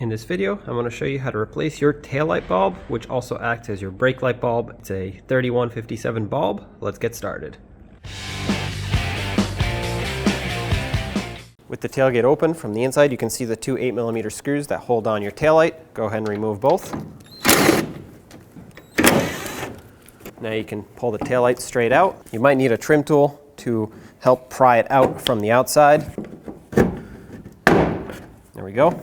In this video, I'm going to show you how to replace your taillight bulb, which also acts as your brake light bulb. It's a 3157 bulb. Let's get started. With the tailgate open from the inside, you can see the two 8mm screws that hold on your taillight. Go ahead and remove both. Now you can pull the taillight straight out. You might need a trim tool to help pry it out from the outside. There we go.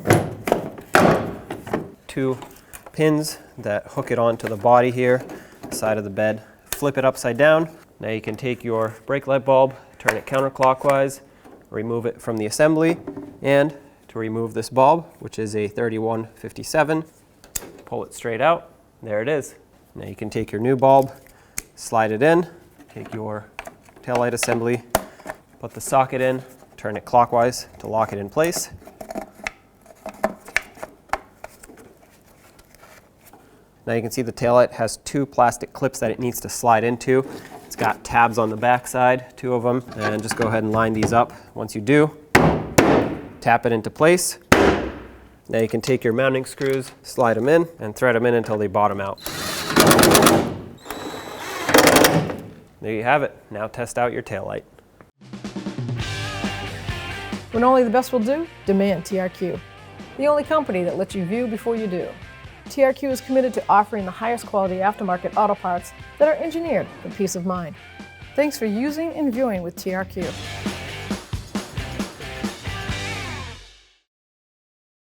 Two pins that hook it onto the body here, side of the bed. Flip it upside down. Now you can take your brake light bulb, turn it counterclockwise, remove it from the assembly, and to remove this bulb, which is a 3157, pull it straight out. There it is. Now you can take your new bulb, slide it in, take your taillight assembly, put the socket in, turn it clockwise to lock it in place. Now you can see the taillight has two plastic clips that it needs to slide into. It's got tabs on the back side, two of them, and just go ahead and line these up. Once you do, tap it into place. Now you can take your mounting screws, slide them in, and thread them in until they bottom out. There you have it. Now test out your taillight. When only the best will do, demand TRQ. The only company that lets you view before you do. TRQ is committed to offering the highest quality aftermarket auto parts that are engineered for peace of mind. Thanks for using and viewing with TRQ.